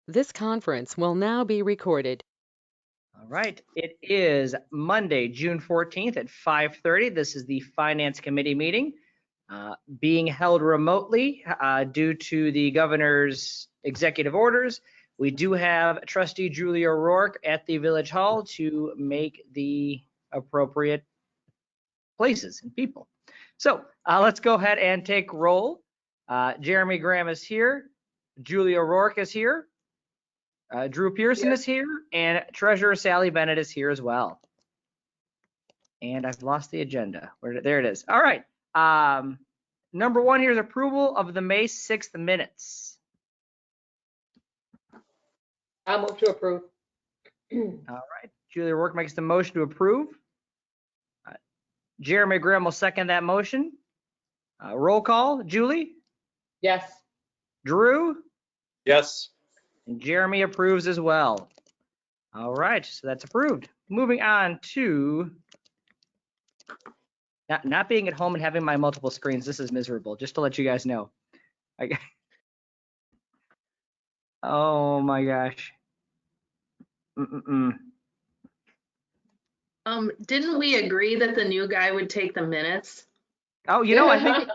This conference will now be recorded. All right, it is Monday, June 14th at 5:30. This is the Finance Committee meeting being held remotely due to the governor's executive orders. We do have Trustee Julia O'Rourke at the Village Hall to make the appropriate places and people. So let's go ahead and take roll. Jeremy Graham is here. Julia O'Rourke is here. Drew Pearson is here, and Treasurer Sally Bennett is here as well. And I've lost the agenda. There it is. All right. Number one here is approval of the May 6th minutes. I'll move to approve. All right. Julia O'Rourke makes the motion to approve. Jeremy Graham will second that motion. Roll call. Julie? Yes. Drew? Yes. And Jeremy approves as well. All right, so that's approved. Moving on to not being at home and having my multiple screens. This is miserable, just to let you guys know. Oh my gosh. Didn't we agree that the new guy would take the minutes? Oh, you know, I think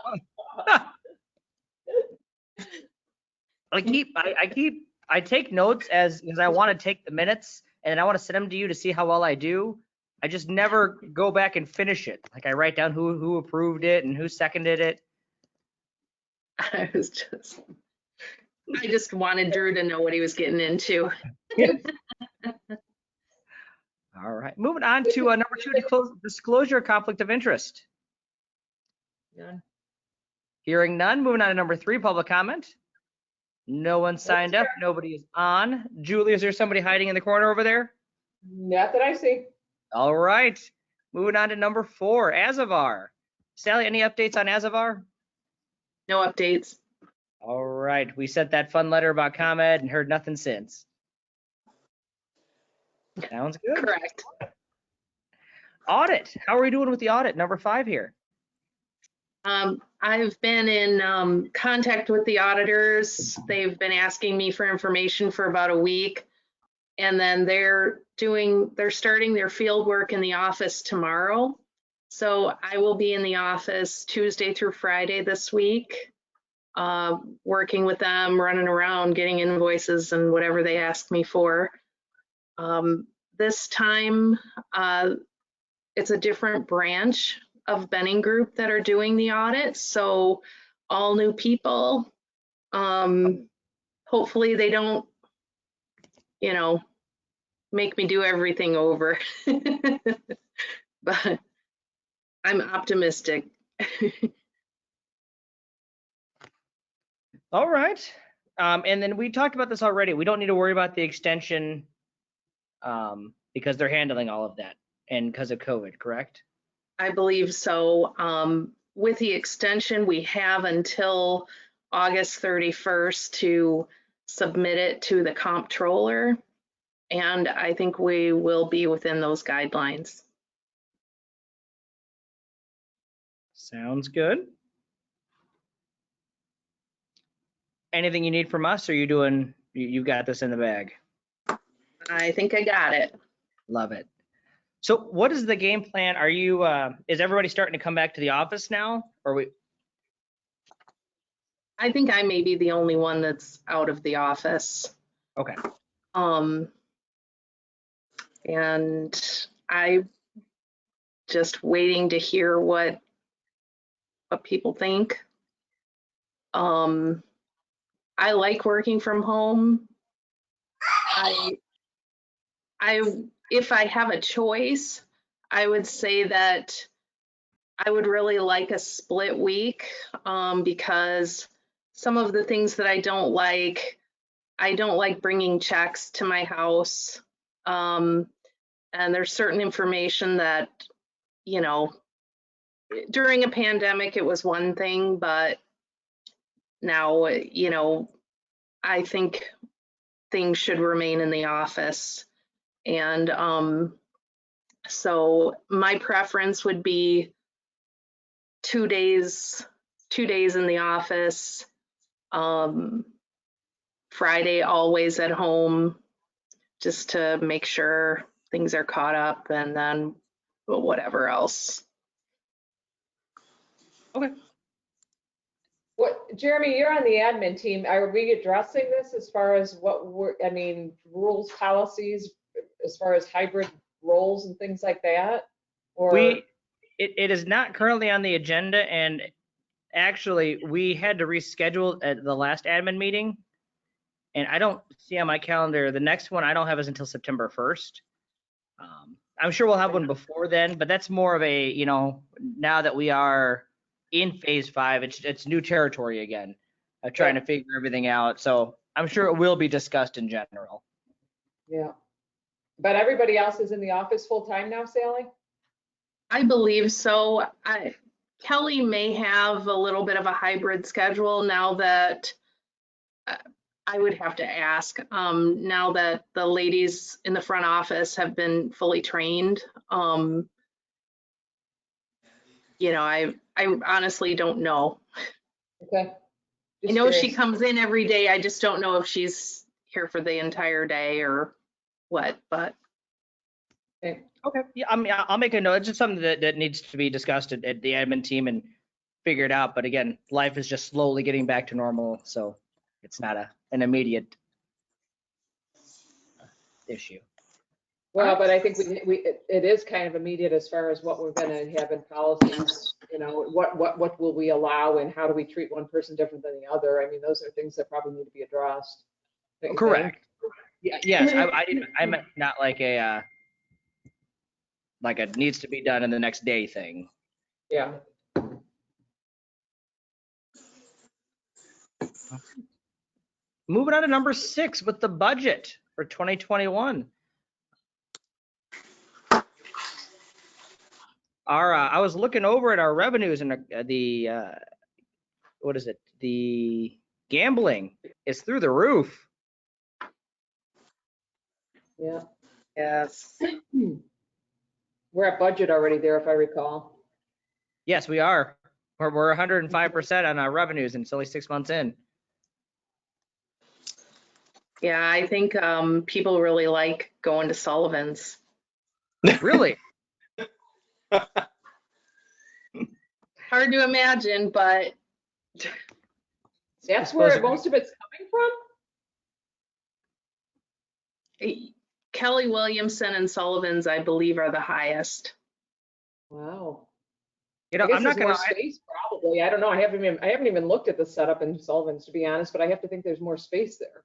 I take notes because I want to take the minutes and I want to send them to you to see how well I do. I just never go back and finish it. Like I write down who approved it and who seconded it. I just wanted Drew to know what he was getting into. All right, moving on to number 2, disclosure of conflict of interest. None. Hearing none, moving on to number 3, public comment. No one signed up, nobody is on. Julie, is there somebody hiding in the corner over there? Not that I see. All right, moving on to number 4, Azavar. Sally, any updates on Azavar? No updates. All right, we sent that fun letter about ComEd and heard nothing since. Sounds good. Correct. Audit, how are we doing with the audit? Number 5 here. I've been in contact with the auditors. They've been asking me for information for about a week. And then they're starting their field work in the office tomorrow. So I will be in the office Tuesday through Friday this week, working with them, running around, getting invoices and whatever they ask me for. This time, it's a different branch of Benning Group that are doing the audit. So all new people, hopefully they don't, make me do everything over. But I'm optimistic. All right. And then we talked about this already. We don't need to worry about the extension because they're handling all of that and because of COVID, correct? I believe so. With the extension, we have until August 31st to submit it to the comptroller. And I think we will be within those guidelines. Sounds good. Anything you need from us, or you got this in the bag? I think I got it. Love it. So what is the game plan? Are you, is everybody starting to come back to the office now? I think I may be the only one that's out of the office. Okay. And I'm just waiting to hear what people think. I like working from home. If I have a choice, I would say that I would really like a split week because some of the things that I don't like bringing checks to my house. And there's certain information that, during a pandemic, it was one thing, but now, I think things should remain in the office. And so my preference would be 2 days in the office, Friday always at home, just to make sure things are caught up, and then whatever else. What, Jeremy, you're on the admin team. Are we addressing this as far as rules, policies, as far as hybrid roles and things like that? Or, It is not currently on the agenda, and actually we had to reschedule at the last admin meeting, and I don't see on my calendar, the next one I don't have is until September 1st. I'm sure we'll have one before then, but that's more of a, now that we are in phase 5, it's new territory again, trying to figure everything out. So I'm sure it will be discussed in general. yeah. But everybody else is in the office full time now, Sally? I believe so. Kelly may have a little bit of a hybrid schedule now that I would have to ask, now that the ladies in the front office have been fully trained. I honestly don't know. Okay. I know she comes in every day. I just don't know if she's here for the entire day or what, but. Okay. Yeah, I mean, I'll make a note. It's just something that needs to be discussed at the admin team and figured out. But again, life is just slowly getting back to normal, so it's not an immediate issue. Well, but I think it is kind of immediate as far as what we're going to have in policies. What will we allow and how do we treat one person different than the other? I mean, those are things that probably need to be addressed. Don't you Correct. think? Yeah. Yes. I meant not like a needs to be done in the next day thing. Yeah. Moving on to number 6 with the budget for 2021. I was looking over at our revenues and what is it? The gambling is through the roof. Yeah. Yes. We're at budget already there, if I recall. Yes, we are. We're 105% on our revenues, and it's only 6 months in. Yeah, I think people really like going to Sullivan's. Really? Hard to imagine, but That's where most of it's coming from? Kelly Williamson and Sullivan's, I believe, are the highest. Wow. You know, I guess I'm not there's gonna. more space probably. I don't know. I haven't even looked at the setup in Sullivan's, to be honest, but I have to think there's more space there.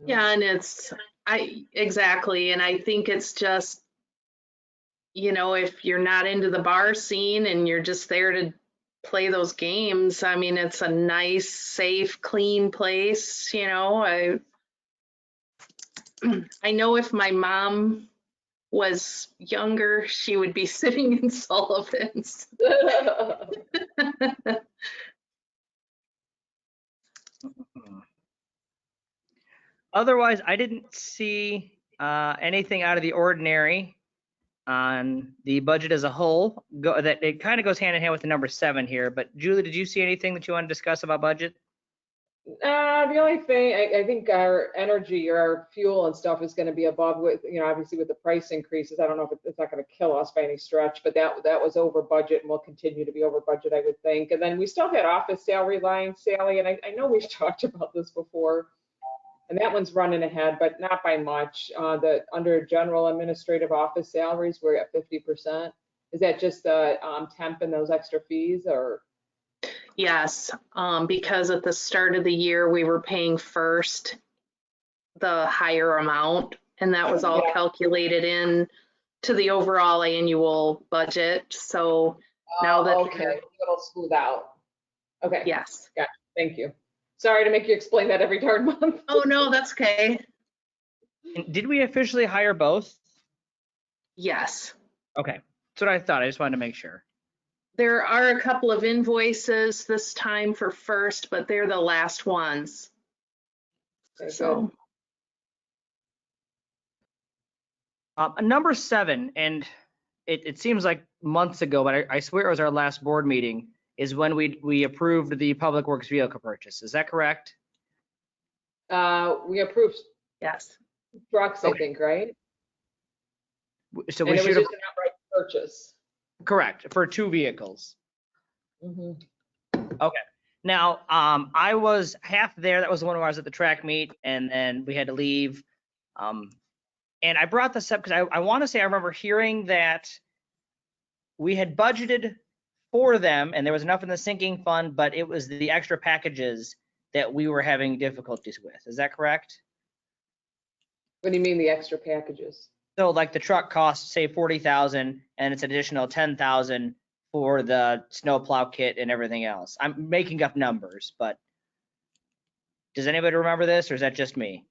Yeah, and exactly. And I think it's just, if you're not into the bar scene and you're just there to play those games, I mean, it's a nice, safe, clean place. I know if my mom was younger, she would be sitting in Sullivan's. Otherwise, I didn't see anything out of the ordinary on the budget as a whole. That it kind of goes hand in hand with the number 7 here. But Julie, did you see anything that you want to discuss about budget? The only thing, I think our energy or our fuel and stuff is going to be above with, obviously with the price increases. I don't know if it's not going to kill us by any stretch, but that was over budget and will continue to be over budget, I would think. And then we still had office salary line, Sally, and I know we've talked about this before. And that one's running ahead, but not by much. Under general administrative office salaries, we're at 50%. Is that just the temp and those extra fees, or? Yes, because at the start of the year, we were paying first the higher amount, and that was all calculated in to the overall annual budget. So now that Okay, it'll smooth out. Okay. Yes. Gotcha. Thank you. Sorry to make you explain that every darn month. Oh, no, that's okay. And did we officially hire both? Yes. Okay, that's what I thought. I just wanted to make sure. There are a couple of invoices this time for first, but they're the last ones. Okay, So, Number 7, and it seems like months ago, but I swear it was our last board meeting. is when we approved the public works vehicle purchase. Is that correct? We approved Yes. trucks, I Okay. think, right? So And we it was should have, just an outright purchase. correct, for 2 vehicles. Mhm. Now, I was half there. That was the one where I was at the track meet, and then we had to leave. And I brought this up because I want to say I remember hearing that we had budgeted for them, and there was enough in the sinking fund, but it was the extra packages that we were having difficulties with. Is that correct? What do you mean the extra packages? So like the truck costs, say 40,000, and it's an additional 10,000 for the snowplow kit and everything else. I'm making up numbers, but does anybody remember this, or is that just me?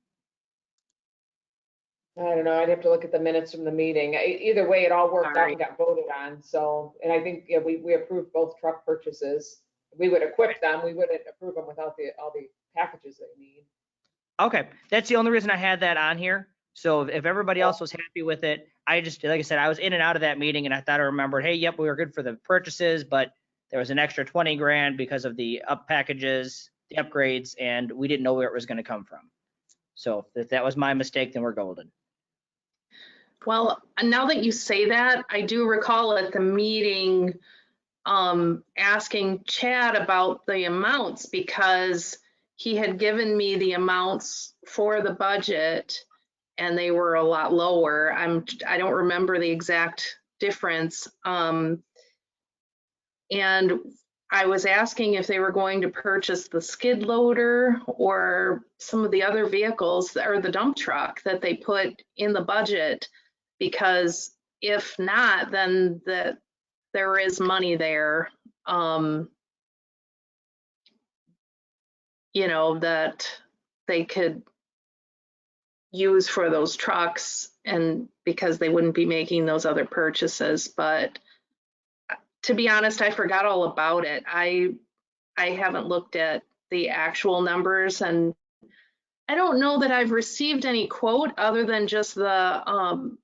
I don't know. I'd have to look at the minutes from the meeting. Either way, it all worked out Sorry. and got voted on. So, and I think, yeah, we approved both truck purchases. We would equip them. We wouldn't approve them without all the packages they need. Okay, that's the only reason I had that on here. So if everybody else was happy with it, I just, like I said, I was in and out of that meeting, and I thought I remembered, hey, yep, we were good for the purchases, but there was an extra 20 grand because of the up packages, the upgrades, and we didn't know where it was going to come from. So if that was my mistake, then we're golden. Well, now that you say that, I do recall at the meeting asking Chad about the amounts because he had given me the amounts for the budget and they were a lot lower. I don't remember the exact difference. And I was asking if they were going to purchase the skid loader or some of the other vehicles or the dump truck that they put in the budget, because if not, then there is money there, you know, that they could use for those trucks, and because they wouldn't be making those other purchases. But to be honest, I forgot all about it. I haven't looked at the actual numbers, and I don't know that I've received any quote other than just the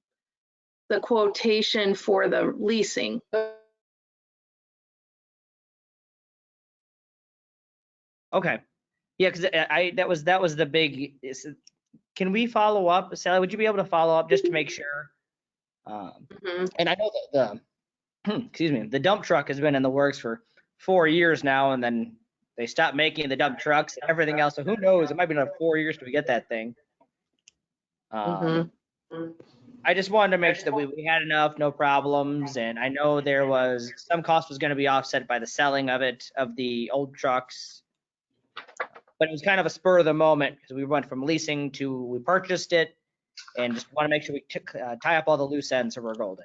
quotation for the leasing. Okay. Yeah, because that was the big, can we follow up? Sally, would you be able to follow up just to make sure? Mhm. And I know that excuse me, the dump truck has been in the works for 4 years now, and then they stopped making the dump trucks and everything else. So who knows? It might be another 4 years till we get that thing. Mhm. I just wanted to make sure that we had enough, no problems. And I know there was some cost was going to be offset by the selling of it, of the old trucks. But it was kind of a spur of the moment because we went from leasing to we purchased it, and just want to make sure we tie up all the loose ends so we're golden.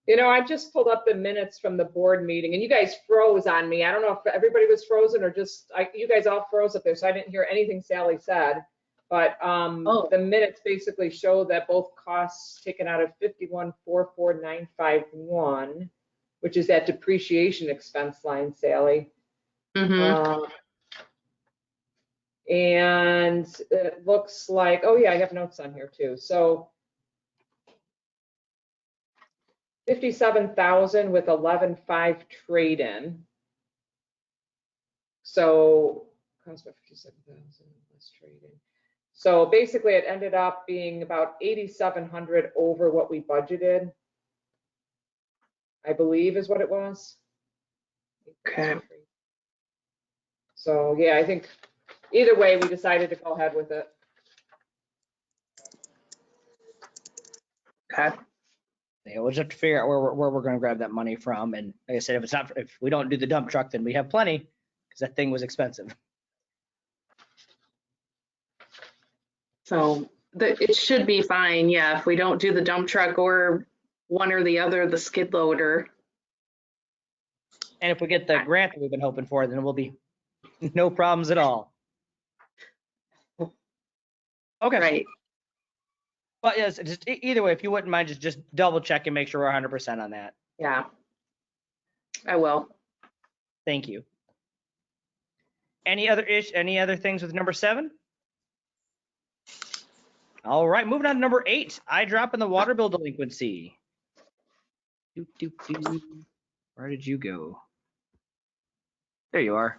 You know, I just pulled up the minutes from the board meeting and you guys froze on me. I don't know if everybody was frozen or just, you guys all froze up there, so I didn't hear anything Sally said. But the minutes basically show that both costs taken out of 51,44951, which is that depreciation expense line, Sally. Mhm. And it looks like, oh yeah, I have notes on here too. So 57,000 with 11,500 trade-in. So cost about 57,000 less trade-in. So basically it ended up being about 8,700 over what we budgeted, I believe is what it was. Okay. So yeah, I think either way, we decided to go ahead with it. Okay. Yeah, we'll just have to figure out where we're going to grab that money from. And like I said, if we don't do the dump truck, then we have plenty because that thing was expensive. So it should be fine, yeah, if we don't do the dump truck or one or the other, the skid loader. And if we get the grant that we've been hoping for, then we'll be no problems at all. Okay. Right. But yes, just either way, if you wouldn't mind, just double check and make sure we're 100% on that. Yeah. I will. Thank you. Any other things with number 7? All right, moving on to number 8, I drop in the water bill delinquency. Where did you go? There you are.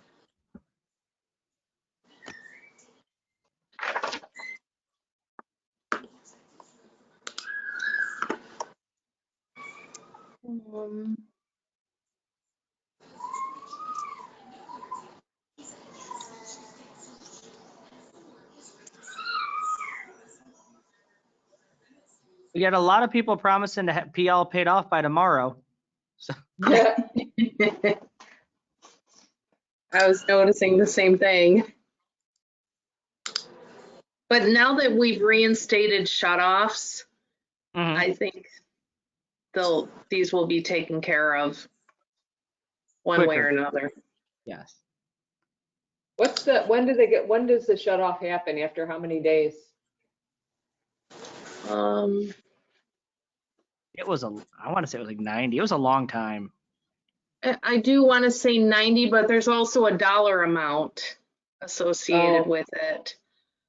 We got a lot of people promising to have PL paid off by tomorrow. I was noticing the same thing. But now that we've reinstated shutoffs, Mhm. I think these will be taken care of one way Quicker. or another. Yes. when does the shut off happen? After how many days? It was I want to say it was like 90. It was a long time. I do want to say 90, but there's also a dollar amount associated Oh. with it.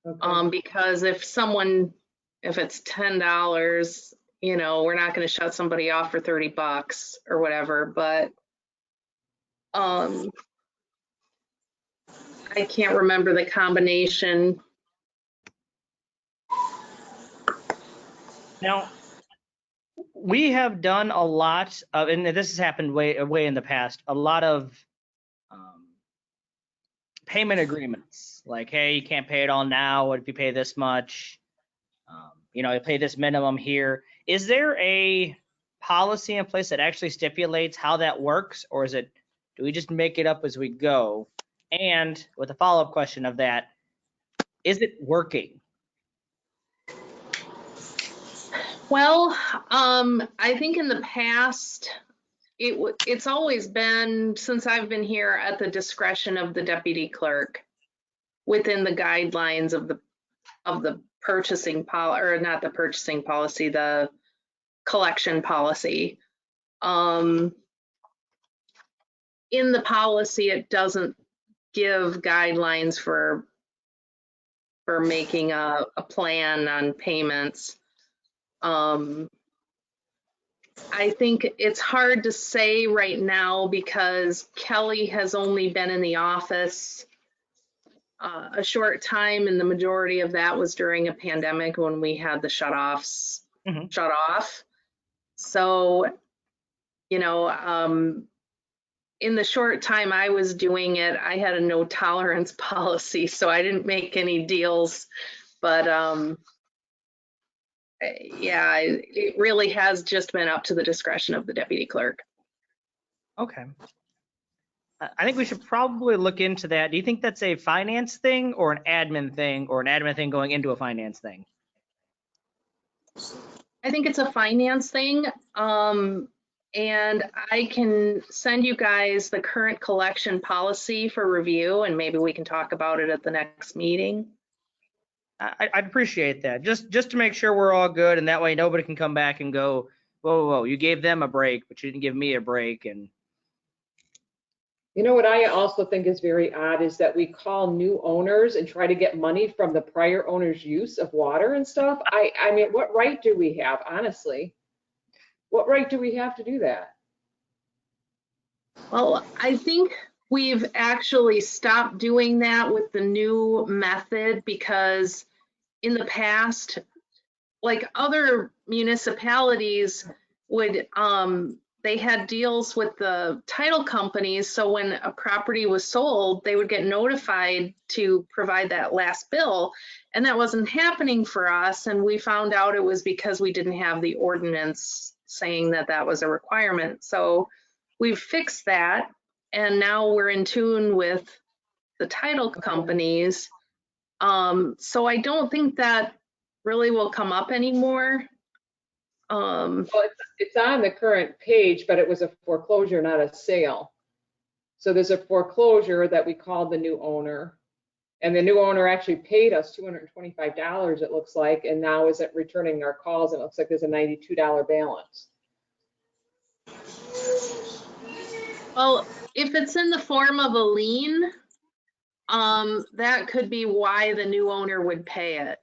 Okay. Because if it's $10, we're not going to shut somebody off for $30 or whatever, but I can't remember the combination. Now, we have done a lot of, and this has happened way in the past, a lot of payment agreements. Like, hey, you can't pay it all now. What if you pay this much? You pay this minimum here. Is there a policy in place that actually stipulates how that works, or do we just make it up as we go? And with a follow-up question of that, is it working? Well, I think in the past, it's always been, since I've been here, at the discretion of the deputy clerk within the guidelines of the purchasing policy, or not the purchasing policy, the collection policy. In the policy, it doesn't give guidelines for making a plan on payments. I think it's hard to say right now because Kelly has only been in the office a short time, and the majority of that was during a pandemic when we had the shutoffs shut off. So, in the short time I was doing it, I had a no tolerance policy, so I didn't make any deals. But yeah, it really has just been up to the discretion of the deputy clerk. Okay. I think we should probably look into that. Do you think that's a finance thing or an admin thing, or an admin thing going into a finance thing? I think it's a finance thing. And I can send you guys the current collection policy for review, and maybe we can talk about it at the next meeting. I'd appreciate that, just to make sure we're all good, and that way nobody can come back and go, whoa, you gave them a break, but you didn't give me a break. And What I also think is very odd is that we call new owners and try to get money from the prior owner's use of water and stuff. I mean, what right do we have, honestly? What right do we have to do that? Well, I think we've actually stopped doing that with the new method, because in the past, like other municipalities would, they had deals with the title companies. So when a property was sold, they would get notified to provide that last bill. And that wasn't happening for us. And we found out it was because we didn't have the ordinance saying that that was a requirement. So we've fixed that. And now we're in tune with the title companies. So I don't think that really will come up anymore. Well, it's on the current page, but it was a foreclosure, not a sale. So there's a foreclosure that we called the new owner, and the new owner actually paid us $225, it looks like, and now isn't returning our calls, and it looks like there's a $92 balance. Well, if it's in the form of a lien, that could be why the new owner would pay it.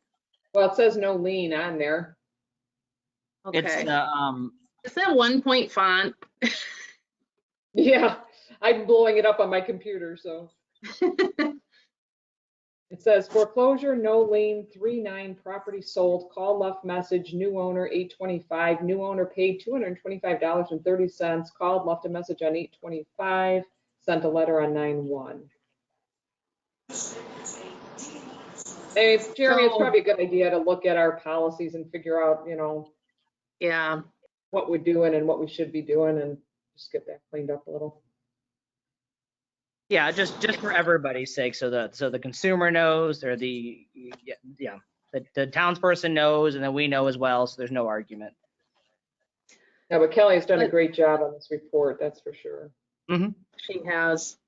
Well, it says no lien on there. Okay. it's Is that 1-point font? Yeah, I'm blowing it up on my computer, so. It says foreclosure, no lien, 3-9, property sold, call left message, new owner, 8/25, new owner paid $225.30, called, left a message on 8/25, sent a letter on 9/1. Hey, Jeremy, it's So- probably a good idea to look at our policies and figure out, Yeah, what we're doing and what we should be doing and just get that cleaned up a little. Yeah, just for everybody's sake, so the consumer knows, or the townsperson knows, and then we know as well, so there's no argument. Yeah, but Kelly has done a But- great job on this report, that's for sure. she has.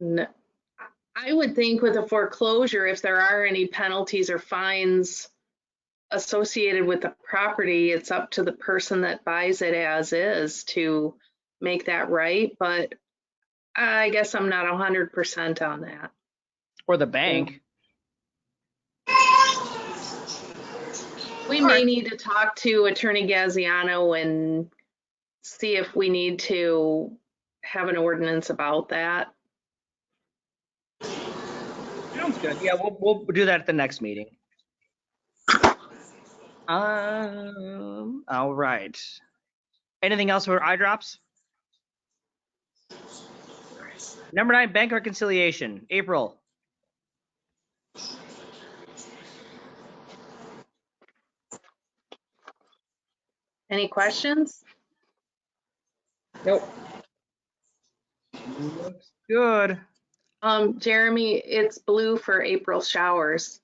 I would think with a foreclosure, if there are any penalties or fines associated with the property, it's up to the person that buys it as is to make that right. But I guess I'm not 100% on that. Or the bank. We may need to talk to Attorney Gaziano and see if we need to have an ordinance about that. Sounds good. Yeah, we'll do that at the next meeting. All right. Anything else for eye drops? Number 9, bank reconciliation, April. Any questions? Nope. Looks good. Jeremy, it's blue for April showers.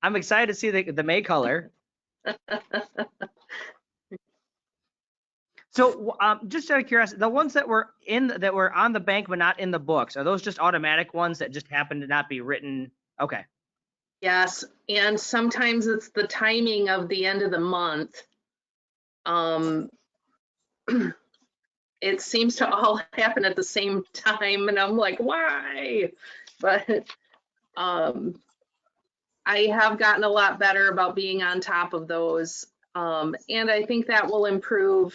I'm excited to see the May color. So, just out of curiosity, the ones that were on the bank but not in the books, are those just automatic ones that just happen to not be written? Okay. Yes, and sometimes it's the timing of the end of the month. It seems to all happen at the same time, and I'm like, why? But I have gotten a lot better about being on top of those, and I think that will improve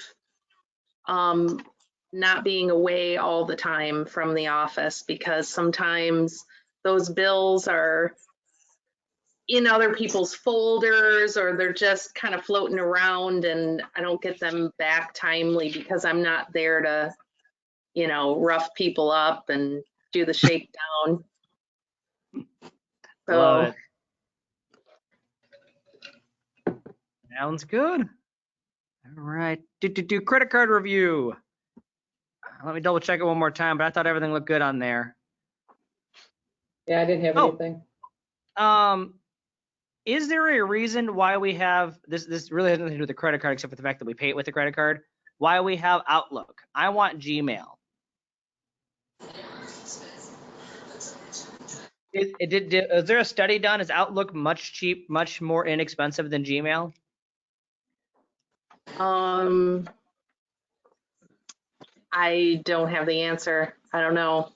not being away all the time from the office, because sometimes those bills are in other people's folders, or they're just kind of floating around, and I don't get them back timely because I'm not there to, rough people up and do the shakedown. Love So it. Sounds good. All right. Do credit card review. Let me double check it one more time, but I thought everything looked good on there. Yeah, I didn't have Oh. anything. Is there a reason why we have this? This really has nothing to do with the credit card, except for the fact that we pay it with the credit card. Why we have Outlook? I want Gmail. Is there a study done? Is Outlook much more inexpensive than Gmail? I don't have the answer. I don't know.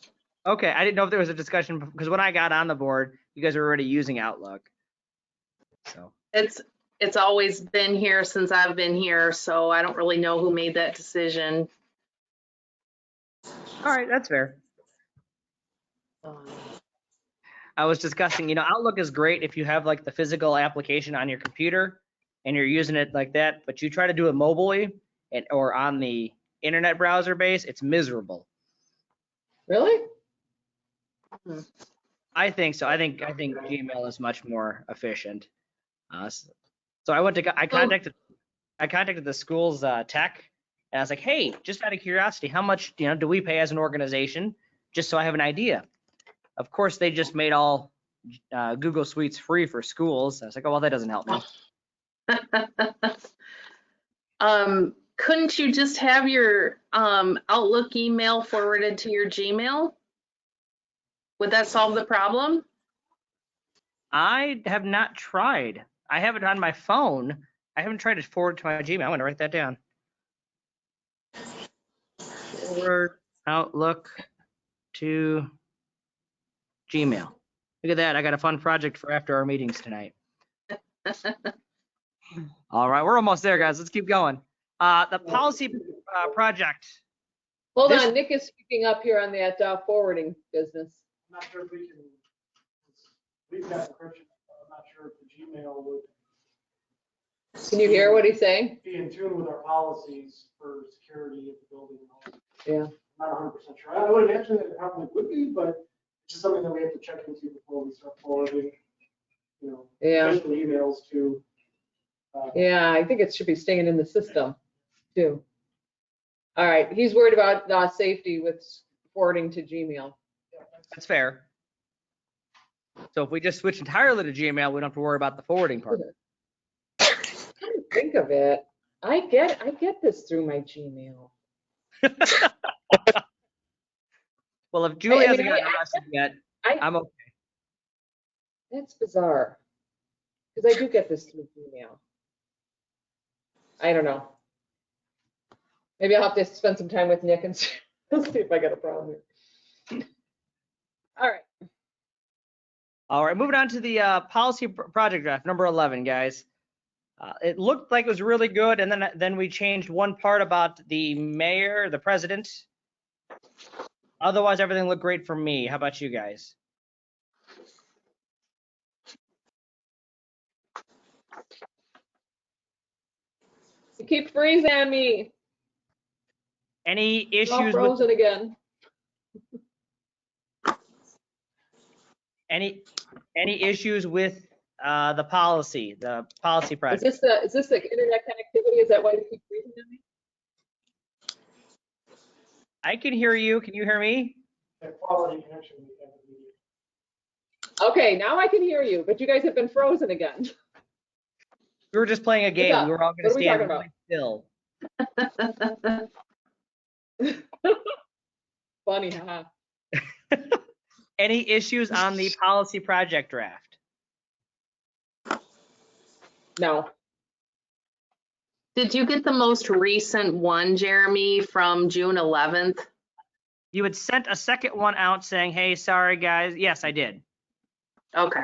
Okay, I didn't know if there was a discussion, because when I got on the board, you guys were already using Outlook. So It's always been here since I've been here, so I don't really know who made that decision. all right, that's fair. I was discussing, Outlook is great if you have like the physical application on your computer and you're using it like that, but you try to do it mobily or on the internet browser base, it's miserable. Really? I think so. I think Gmail is much more efficient. So I contacted the school's tech, and I was like, hey, just out of curiosity, how much do we pay as an organization, just so I have an idea. Of course, they just made all Google Suites free for schools. I was like, oh, well, that doesn't help me. Couldn't you just have your Outlook email forwarded to your Gmail? Would that solve the problem? I have not tried. I have it on my phone. I haven't tried to forward to my Gmail. I'm going to write that down. Forward Outlook to Gmail. Look at that. I got a fun project for after our meetings tonight. All right, we're almost there, guys. Let's keep going. The policy project. Hold This- on, Nick is speaking up here on that forwarding business. I'm not sure if we can, we've got encryption, I'm not sure if the Gmail would Can you hear what he's saying? be in tune with our policies for security of the building. Yeah. I'm not 100% sure. I would imagine that it probably would be, but it's just something that we have to check into before we start forwarding, Yeah. official emails to. Yeah, I think it should be staying in the system too. All right, he's worried about safety with forwarding to Gmail. That's fair. So if we just switch entirely to Gmail, we don't have to worry about the forwarding part. Think of it. I get this through my Gmail. Well, if Julie I hasn't mean, gotten arrested yet, I'm okay. That's bizarre. Because I do get this through Gmail. I don't know. Maybe I'll have to spend some time with Nick and see if I got a problem here. All right. All right, moving on to the policy project draft, number 11, guys. It looked like it was really good, and then we changed one part about the mayor, the president. Otherwise, everything looked great for me. How about you guys? You keep freezing on me. Any I'm all issues with frozen again. any issues with the policy project? Is this the internet connectivity? Is that why you keep freezing on me? I can hear you. Can you hear me? That quality connection we have with media. Okay, now I can hear you, but you guys have been frozen again. We were just playing a game. up? We were all going What to are we stand talking really still. Funny, huh? Any issues on the policy project draft? No. Did you get the most recent one, Jeremy, from June 11th? You had sent a second one out saying, hey, sorry, guys. Yes, I did. Okay.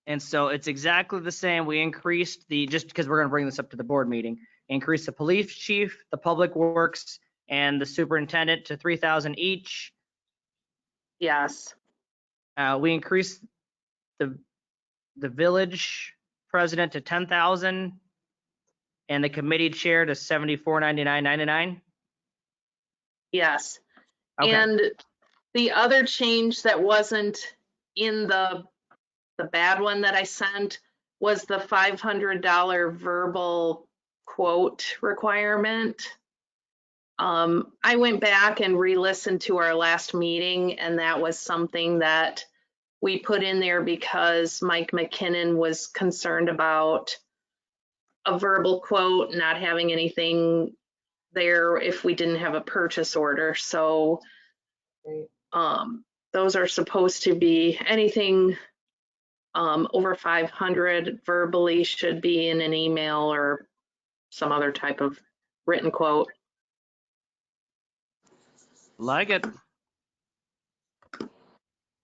And so it's exactly the same. We increased just because we're going to bring this up to the board meeting, increased the police chief, the public works, and the superintendent to 3,000 each. Yes. We increased the village president to 10,000 and the committee chair to 74.99.99. Yes. Okay. And the other change that wasn't in the bad one that I sent was the $500 verbal quote requirement. I went back and re-listened to our last meeting, and that was something that we put in there because Mike McKinnon was concerned about a verbal quote, not having anything there if we didn't have a purchase order. So those are supposed to be anything over 500 verbally should be in an email or some other type of written quote. Like it.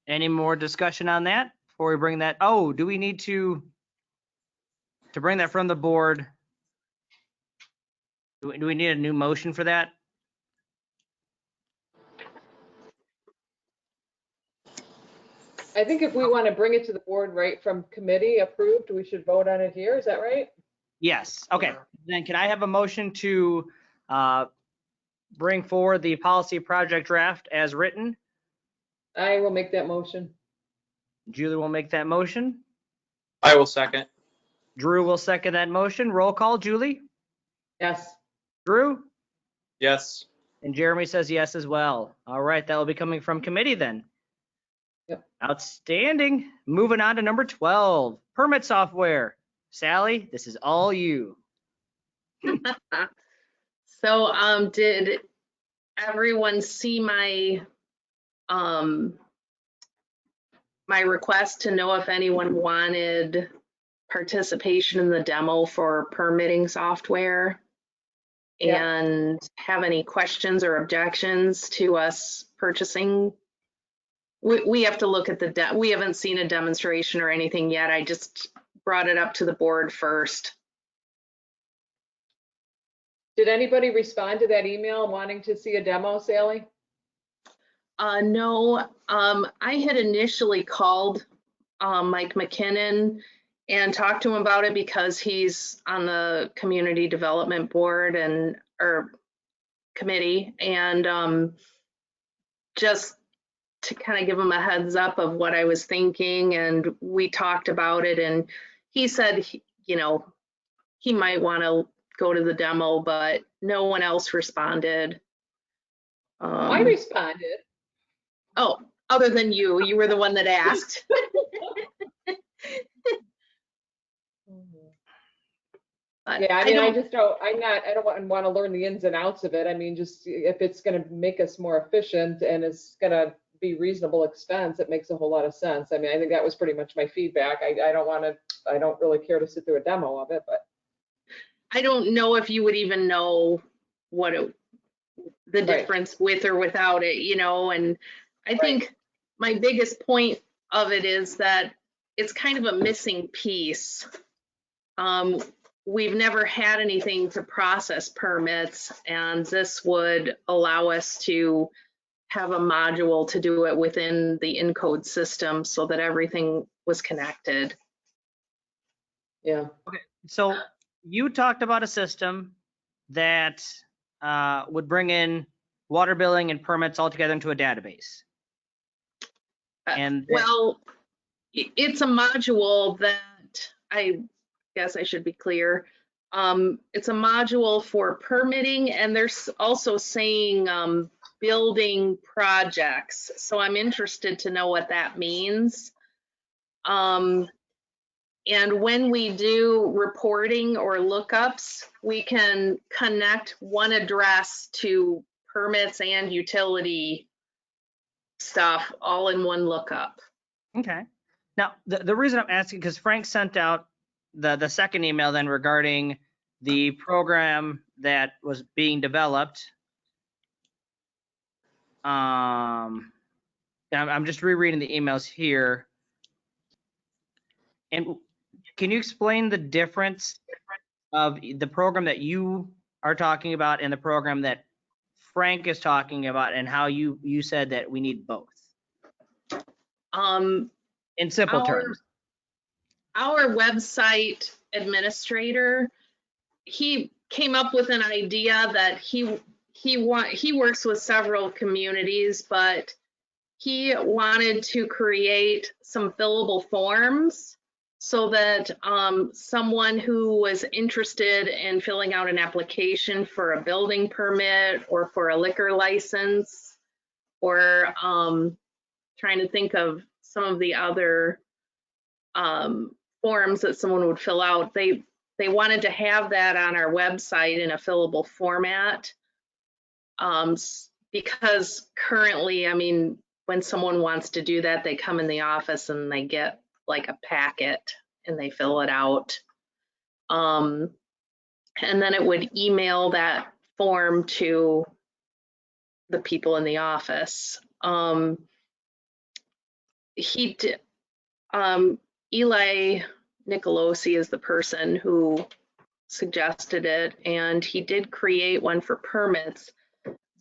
Any more discussion on that before we bring that? Oh, do we need to bring that from the board? Do we need a new motion for that? I think if we want to bring it to the board right from committee approved, we should vote on it here. Is that right? Yes. Okay. Then can I have a motion to bring forward the policy project draft as written? I will make that motion. Julie will make that motion. I will second. Drew will second that motion. Roll call, Julie? Yes. Drew? Yes. And Jeremy says yes as well. All right, that will be coming from committee then. Yep. Outstanding. Moving on to number 12, permit software. Sally, this is all you. So did everyone see my my request to know if anyone wanted participation in the demo for permitting software? Yeah. And have any questions or objections to us purchasing? We have to look at we haven't seen a demonstration or anything yet. I just brought it up to the board first. Did anybody respond to that email wanting to see a demo, Sally? No, I had initially called Mike McKinnon and talked to him about it because he's on the community development board or committee, and just to kind of give him a heads up of what I was thinking, and we talked about it, and he said, you know, he might want to go to the demo, but no one else responded. I responded. Oh, other than you were the one that asked. But Yeah, I mean, I don't want to learn the ins and outs of it. I mean, just if it's going to make us more efficient and it's going to be reasonable expense, it makes a whole lot of sense. I mean, I think that was pretty much my feedback. I don't really care to sit through a demo of it, but. I don't know if you would even know what the difference with or without it, you know, and I think my biggest point of it is that it's kind of a missing piece. We've never had anything to process permits, and this would allow us to have a module to do it within the Encode system so that everything was connected. Yeah. Okay, so you talked about a system that would bring in water billing and permits all together into a database. And well, it's a module that I guess I should be clear. It's a module for permitting, and there's also saying building projects. So I'm interested to know what that means. And when we do reporting or lookups, we can connect one address to permits and utility stuff all in one lookup. okay. Now, the reason I'm asking, because Frank sent out the second email then regarding the program that was being developed. I'm just rereading the emails here. And can you explain the difference of the program that you are talking about and the program that Frank is talking about, and how you said that we need both? In simple terms. Our website administrator, he came up with an idea that he works with several communities, but he wanted to create some fillable forms so that someone who was interested in filling out an application for a building permit or for a liquor license, or trying to think of some of the other forms that someone would fill out, they wanted to have that on our website in a fillable format, because currently, I mean, when someone wants to do that, they come in the office and they get like a packet and they fill it out, and then it would email that form to the people in the office. Eli Nicolosi is the person who suggested it, and he did create one for permits,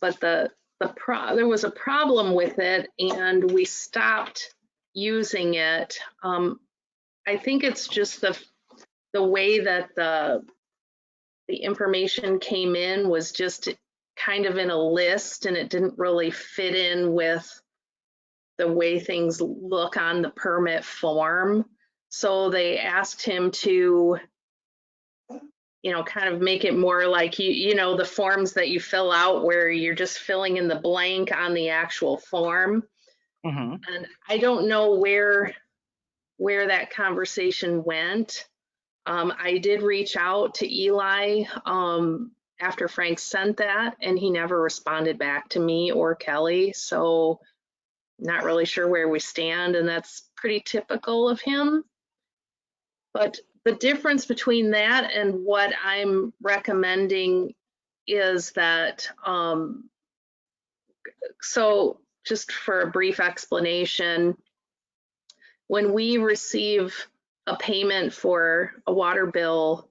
but there was a problem with it, and we stopped using it. I think it's just the way that the information came in was just kind of in a list, and it didn't really fit in with the way things look on the permit form. So they asked him to, you know, kind of make it more like, you know, the forms that you fill out where you're just filling in the blank on the actual form. Mm-hmm. And I don't know where that conversation went. I did reach out to Eli after Frank sent that, and he never responded back to me or Kelly. So not really sure where we stand, and that's pretty typical of him. But the difference between that and what I'm recommending is that, so just for a brief explanation, when we receive a payment for a water bill,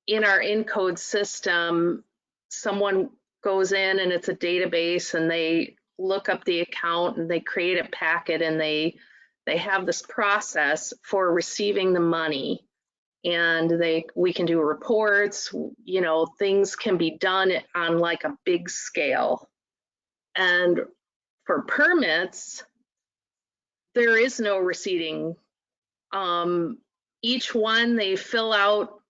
in our Encode system, someone goes in and it's a database and they look up the account and they create a packet and they have this process for receiving the money. And we can do reports, you know, things can be done on like a big scale. And for permits, there is no receipting. Each one they fill out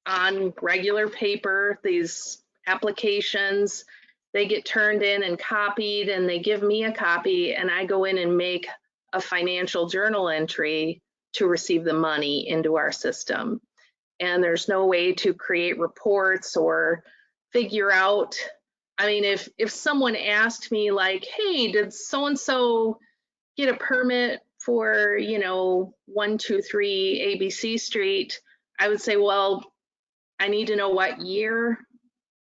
on regular paper, these applications, they get turned in and copied and they give me a copy and I go in and make a financial journal entry to receive the money into our system. And there's no way to create reports or figure out, I mean, if someone asked me like, hey, did so-and-so get a permit for, you know, 123 ABC Street, I would say, well, I need to know what year,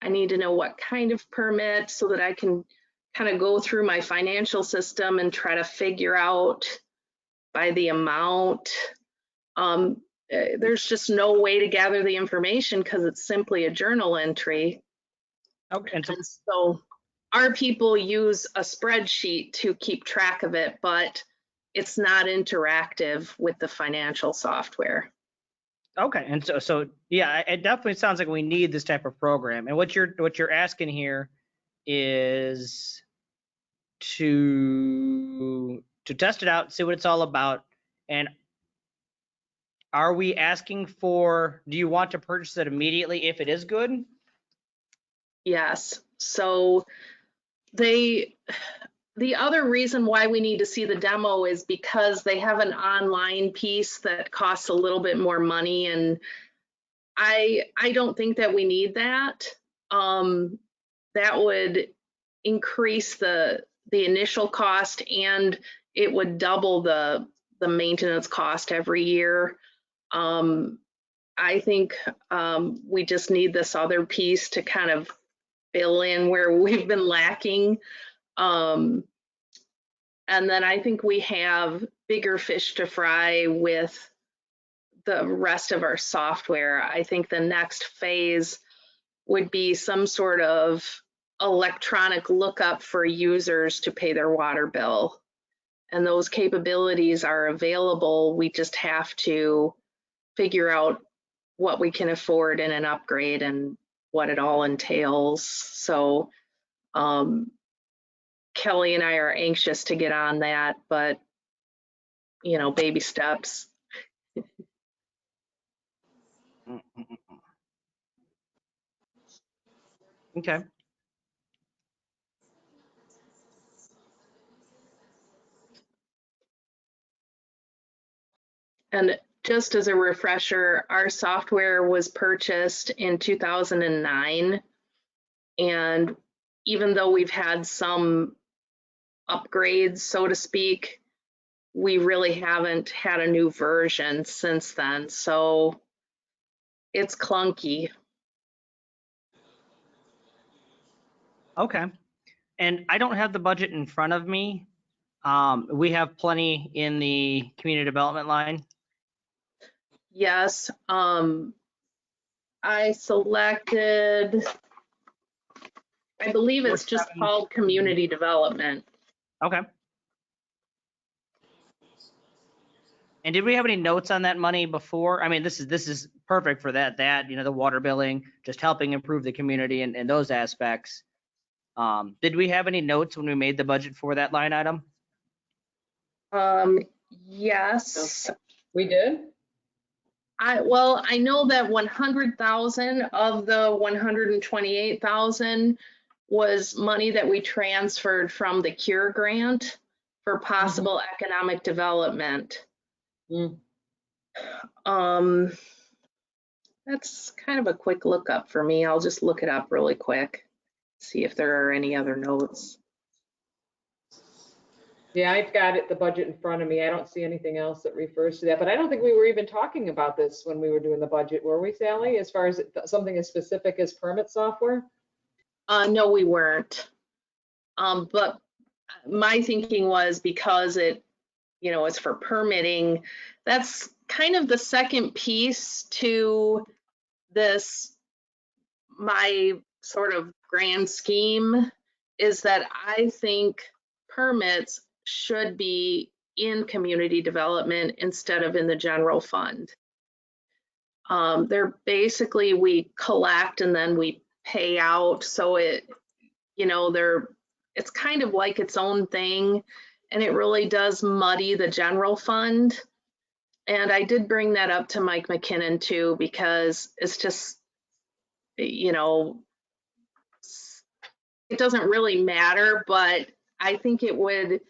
I need to know what kind of permit so that I can kind of go through my financial system and try to figure out by the amount. There's just no way to gather the information because it's simply a journal entry. Okay, and so And so our people use a spreadsheet to keep track of it, but it's not interactive with the financial software. okay, and so yeah, it definitely sounds like we need this type of program. And what you're asking here is to test it out, see what it's all about. And are we asking for, do you want to purchase it immediately if it is good? Yes. So the other reason why we need to see the demo is because they have an online piece that costs a little bit more money, and I don't think that we need that. That would increase the initial cost and it would double the maintenance cost every year. I think we just need this other piece to kind of fill in where we've been lacking. And then I think we have bigger fish to fry with the rest of our software. I think the next phase would be some sort of electronic lookup for users to pay their water bill. And those capabilities are available. We just have to figure out what we can afford in an upgrade and what it all entails. So Kelly and I are anxious to get on that, but you know, baby steps. Okay. And just as a refresher, our software was purchased in 2009. And even though we've had some upgrades, so to speak, we really haven't had a new version since then. So it's clunky. Okay. And I don't have the budget in front of me. We have plenty in the community development line. Yes, I selected, I believe it's just called community development. Okay. And did we have any notes on that money before? I mean, this is perfect for that, you know, the water billing, just helping improve the community and those aspects. Did we have any notes when we made the budget for that line item? Yes. We did? Well, I know that 100,000 of the 128,000 was money that we transferred from the CURE grant for possible economic development. Mm. That's kind of a quick lookup for me. I'll just look it up really quick, see if there are any other notes. Yeah, I've got it, the budget in front of me. I don't see anything else that refers to that, but I don't think we were even talking about this when we were doing the budget, were we, Sally? As far as something as specific as permit software? No, we weren't. But my thinking was because it, you know, it's for permitting, that's kind of the second piece to my sort of grand scheme is that I think permits should be in community development instead of in the general fund. They're basically, we collect and then we pay out. So it's kind of like its own thing, and it really does muddy the general fund. And I did bring that up to Mike McKinnon too, because it's just, it doesn't really matter, but I think it would,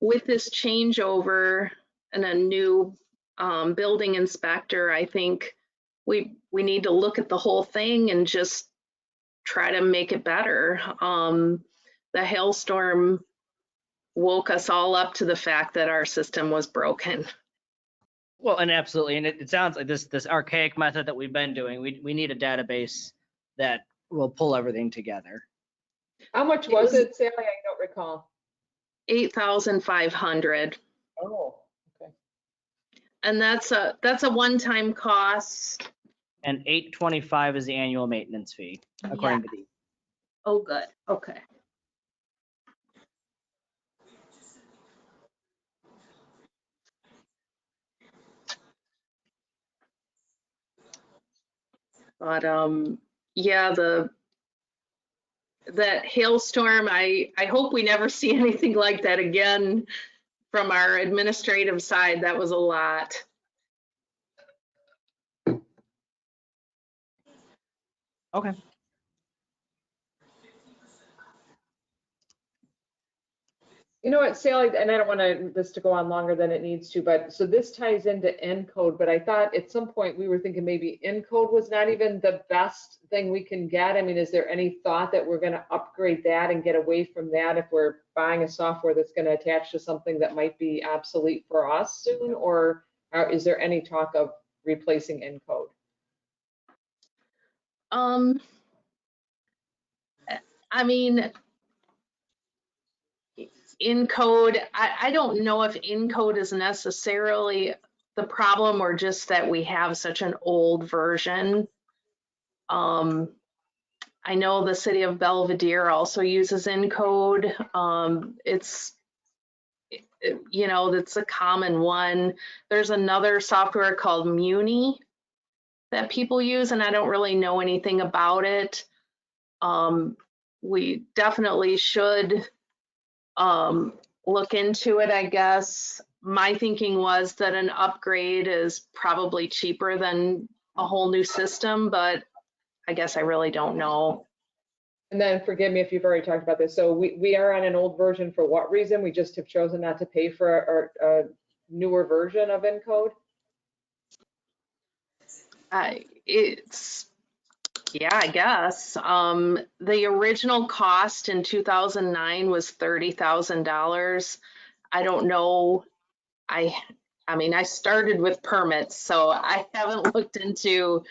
with this changeover and a new building inspector, I think we need to look at the whole thing and just try to make it better. The hailstorm woke us all up to the fact that our system was broken. Well, and absolutely, and it sounds like this archaic method that we've been doing. We need a database that will pull everything together. How much was it, Sally? I don't recall. 8,500. Oh, okay. And that's a one-time cost. And $825 is the annual maintenance fee, according to the. Oh, good. Okay. But yeah, that hailstorm, I hope we never see anything like that again from our administrative side. That was a lot. Okay. You know what, Sally, and I don't want this to go on longer than it needs to, but so this ties into ENCODE, but I thought at some point we were thinking maybe ENCODE was not even the best thing we can get. I mean, is there any thought that we're going to upgrade that and get away from that if we're buying a software that's going to attach to something that might be obsolete for us soon? Or is there any talk of replacing ENCODE? I mean, ENCODE, I don't know if ENCODE is necessarily the problem or just that we have such an old version. I know the city of Belvedere also uses ENCODE. It's a common one. There's another software called Muni that people use, and I don't really know anything about it. We definitely should look into it, I guess. My thinking was that an upgrade is probably cheaper than a whole new system, but I guess I really don't know. And then forgive me if you've already talked about this. So we are on an old version for what reason? We just have chosen not to pay for a newer version of ENCODE? I guess. The original cost in 2009 was $30,000. I don't know. I mean, I started with permits, so I haven't looked into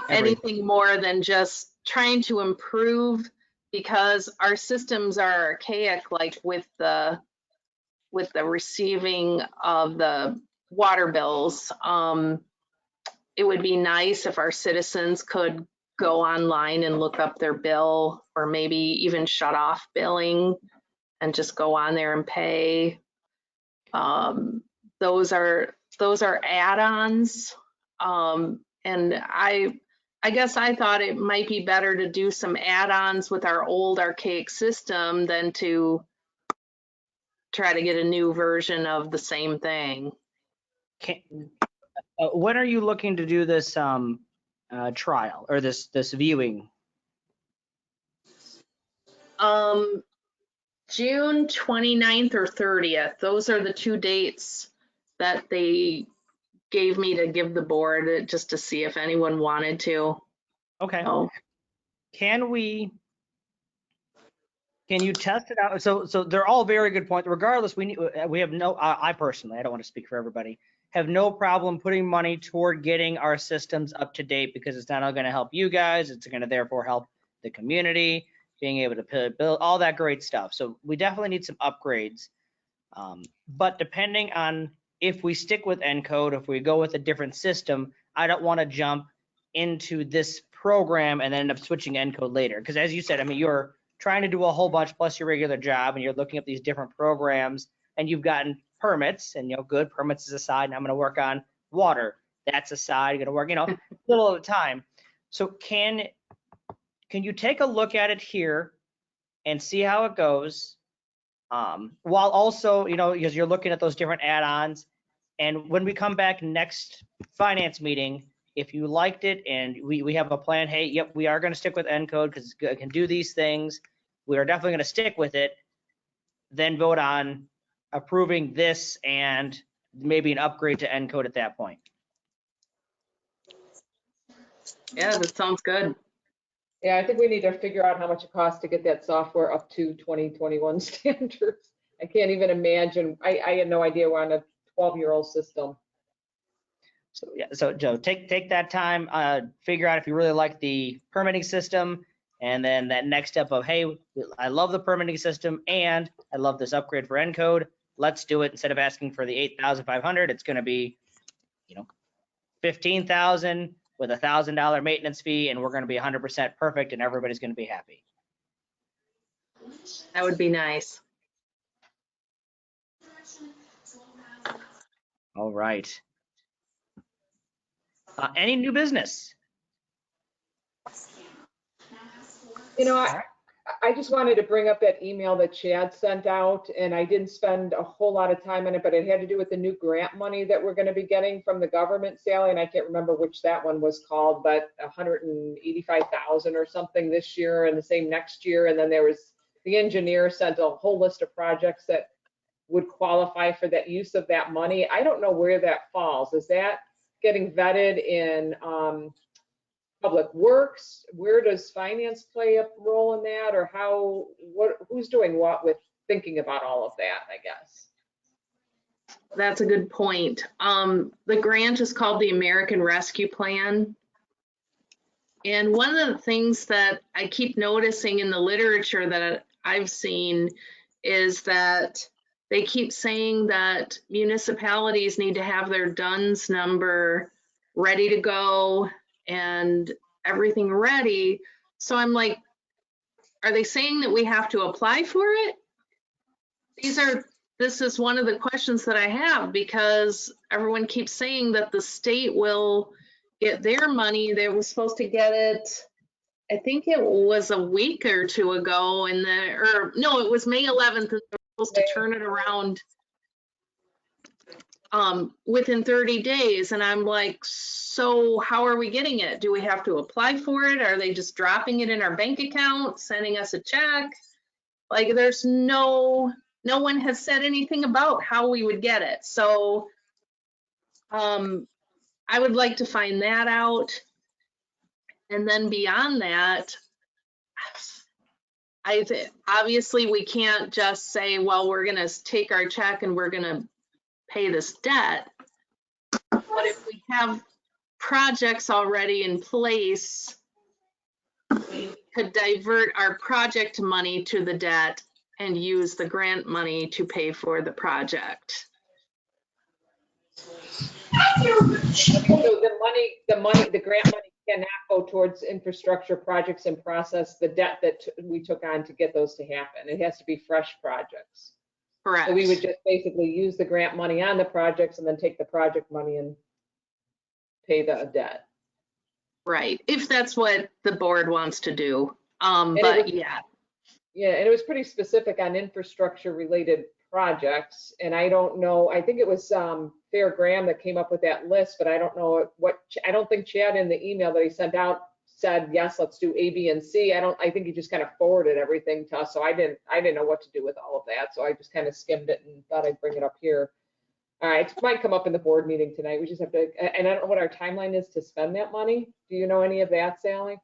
anything more than just trying to improve, because our systems are archaic, like with the receiving of the water bills. It would be nice if our citizens could go online and look up their bill, or maybe even shut off billing and just go on there and pay. Those are add-ons. And I guess I thought it might be better to do some add-ons with our old archaic system than to try to get a new version of the same thing. When are you looking to do this trial or this viewing? June 29th or 30th. Those are the two dates that they gave me to give the board, just to see if anyone wanted to. Okay. So, Can you test it out? So they're all very good points. Regardless, we have no. I personally, I don't want to speak for everybody, have no problem putting money toward getting our systems up to date, because it's not only going to help you guys, it's going to therefore help the community, being able to build all that great stuff. So we definitely need some upgrades. But depending on if we stick with ENCODE, if we go with a different system, I don't want to jump into this program and then end up switching to Encode later? Because as you said, I mean, you're trying to do a whole bunch plus your regular job, and you're looking at these different programs, and you've gotten permits, and good, permits is aside, and I'm going to work on water. That's aside, you're going to work, a little at a time. So can you take a look at it here and see how it goes? While also, because you're looking at those different add-ons, and when we come back next finance meeting, if you liked it and we have a plan, hey, yep, we are going to stick with Encode because it can do these things. We are definitely going to stick with it. Then vote on approving this and maybe an upgrade to Encode at that point. Yeah, that sounds good. Yeah, I think we need to figure out how much it costs to get that software up to 2021 standards. I can't even imagine. I had no idea we're on a 12-year-old system. So yeah, so Joe, take that time, figure out if you really like the permitting system, and then that next step of, hey, I love the permitting system and I love this upgrade for Encode. Let's do it. Instead of asking for the 8,500, it's going to be, 15,000 with a $1,000 maintenance fee, and we're going to be 100% perfect, and everybody's going to be happy. That would be nice. All right. Any new business? I just wanted to bring up that email that Chad sent out, and I didn't spend a whole lot of time on it, but it had to do with the new grant money that we're going to be getting from the government, Sally, and I can't remember which that one was called, but 185,000 or something this year and the same next year. And then the engineer sent a whole list of projects that would qualify for that use of that money. I don't know where that falls. Is that getting vetted in Public Works? Where does finance play a role in that, or who's doing what with thinking about all of that, I guess? That's a good point. The grant is called the American Rescue Plan. And one of the things that I keep noticing in the literature that I've seen is that they keep saying that municipalities need to have their DUNS number ready to go and everything ready. So I'm like, are they saying that we have to apply for it? This is one of the questions that I have, because everyone keeps saying that the state will get their money. They were supposed to get it, I think it was a week or two ago, it was May 11th, and they were supposed to turn it around within 30 days. And I'm like, so how are we getting it? Do we have to apply for it? Are they just dropping it in our bank account, sending us a check? Like, there's no one has said anything about how we would get it. So I would like to find that out. And then beyond that, obviously we can't just say, well, we're going to take our check and we're going to pay this debt. But if we have projects already in place, we could divert our project money to the debt and use the grant money to pay for the project. So the grant money cannot go towards infrastructure projects and process the debt that we took on to get those to happen. It has to be fresh projects. Correct. So we would just basically use the grant money on the projects and then take the project money and pay the debt. Right, if that's what the board wants to do. Yeah. Yeah, and it was pretty specific on infrastructure related projects. And I don't know, I think it was Fair Graham that came up with that list, but I don't know I don't think Chad in the email that he sent out said, yes, let's do A, B, and C. I think he just kind of forwarded everything to us. So I didn't know what to do with all of that. So I just kind of skimmed it and thought I'd bring it up here. All right, it might come up in the board meeting tonight. We just have to, and I don't know what our timeline is to spend that money. Do you know any of that, Sally?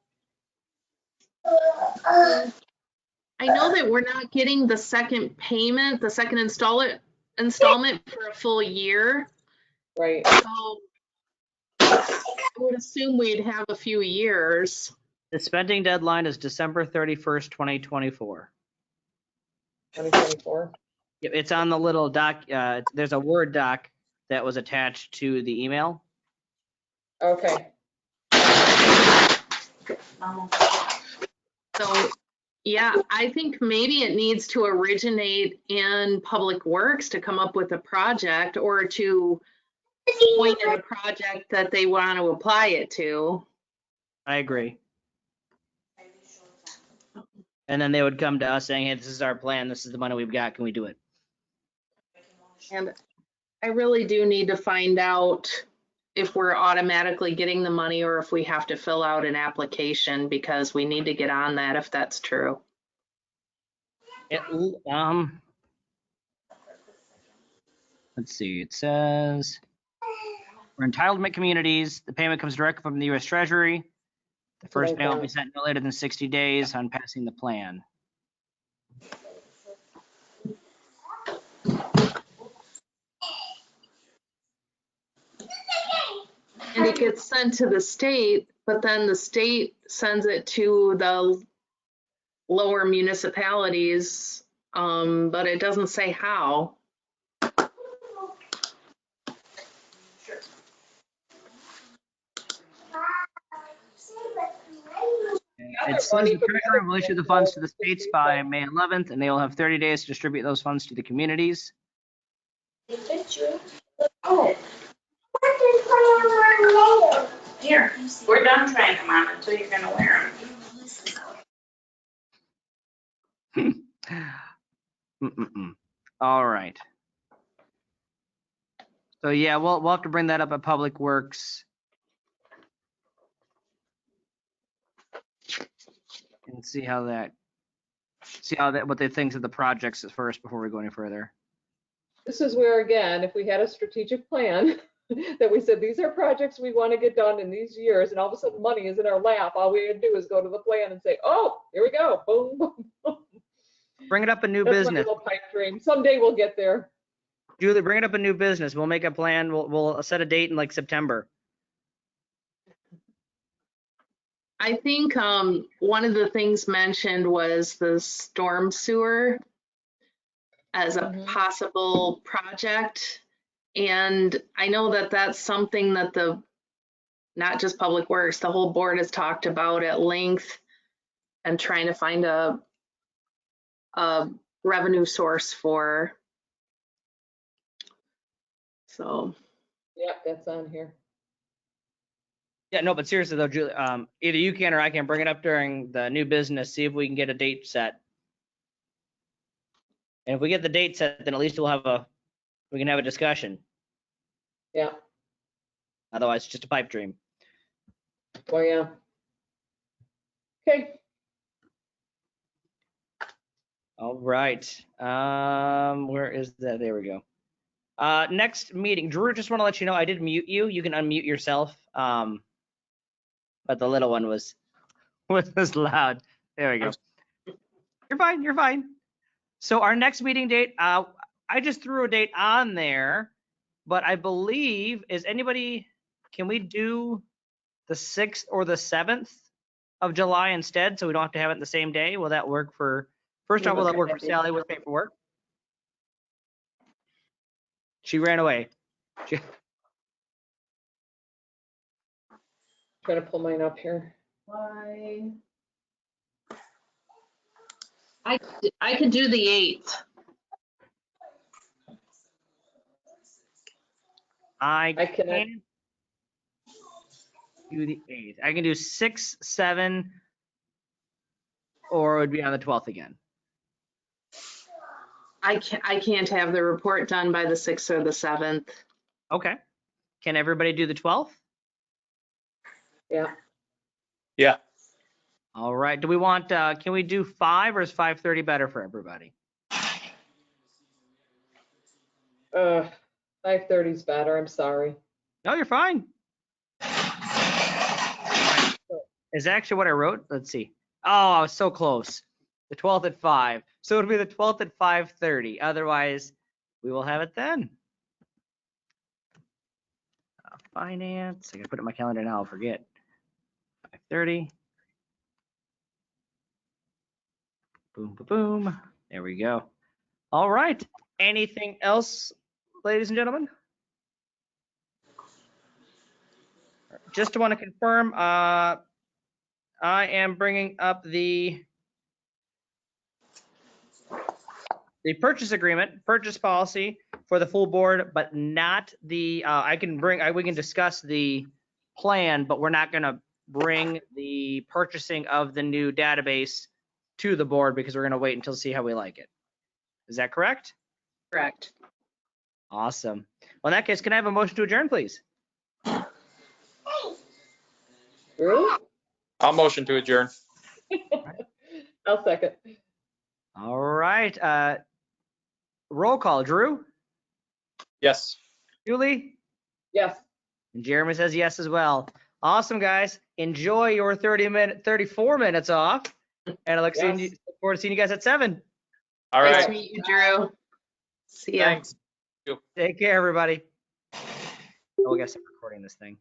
I know that we're not getting the second payment, the second installment for a full year. Right. So I would assume we'd have a few years. The spending deadline is December 31st, 2024. 2024. It's on the little doc. There's a Word doc that was attached to the email. Okay. So, yeah, I think maybe it needs to originate in Public Works to come up with a project or to point at a project that they want to apply it to. I agree. And then they would come to us saying, hey, this is our plan. This is the money we've got. Can we do it? And I really do need to find out if we're automatically getting the money or if we have to fill out an application, because we need to get on that if that's true. Let's see. It says for entitlement communities, the payment comes directly from the U.S. Treasury. The first payment will be sent no later than 60 days on passing the plan. And it gets sent to the state, but then the state sends it to the lower municipalities, but it doesn't say how. It says the treasurer will issue the funds to the states by May 11th, and they will have 30 days to distribute those funds to the communities. Here, we're done trying them on until you're gonna wear them. All right. So yeah, we'll have to bring that up at Public Works. And see what they think of the projects at first before we go any further. This is where, again, if we had a strategic plan that we said, these are projects we want to get done in these years, and all of a sudden money is in our lap, all we had to do is go to the plan and say, oh, here we go, boom, boom, boom. Bring it up a new That's my business. little pipe dream. Someday we'll get there. Julie, bring it up a new business. We'll make a plan. We'll set a date in like September. I think one of the things mentioned was the storm sewer as a possible project. And I know that that's something that not just Public Works, the whole board has talked about at length and trying to find a revenue source for. So. Yep, that's on here. Yeah, no, but seriously though, Julie, either you can or I can bring it up during the new business, see if we can get a date set. And if we get the date set, then at least we can have a discussion. Yeah. Otherwise, it's just a pipe dream. Oh, yeah. Okay. All right. Where is that? There we go. Next meeting. Drew, just want to let you know I did mute you. You can unmute yourself. But the little one was loud. There we go. You're fine. You're fine. So our next meeting date, I just threw a date on there, but I believe, can we do the 6th or the 7th of July instead, so we don't have to have it the same day? Will that work for, first off, will that work for Sally with paperwork? She ran away. Trying to pull mine up here. Why? I could do the 8th. I cannot. can do the 8th. I can do 6, 7, or it would be on the 12th again. I can't have the report done by the 6th or the 7th. Okay. Can everybody do the 12th? Yeah. Yeah. All right. Do we want, can we do 5 or is 5:30 better for everybody? 5:30 is better. I'm sorry. No, you're fine. Is actually what I wrote. Let's see. Oh, I was so close. The 12th at 5. So it'll be the 12th at 5:30. Otherwise, we will have it then. Finance. I gotta put it in my calendar now. I'll forget. 5:30. Boom, boom, boom. There we go. All right. Anything else, ladies and gentlemen? Just want to confirm, I am bringing up the purchase agreement, purchase policy for the full board, but not the, we can discuss the plan, but we're not going to bring the purchasing of the new database to the board because we're going to wait until see how we like it. Is that correct? Correct. Awesome. Well, in that case, can I have a motion to adjourn, please? Drew? I'll motion to adjourn. I'll second. All right. Roll call. Drew? Yes. Julie? Yes. And Jeremy says yes as well. Awesome, guys. Enjoy your 34 minutes off. And I look forward to seeing you guys at 7. All Nice right. to meet you, Drew. See ya. Thanks. Take care, everybody. Oh, I guess I'm recording this thing.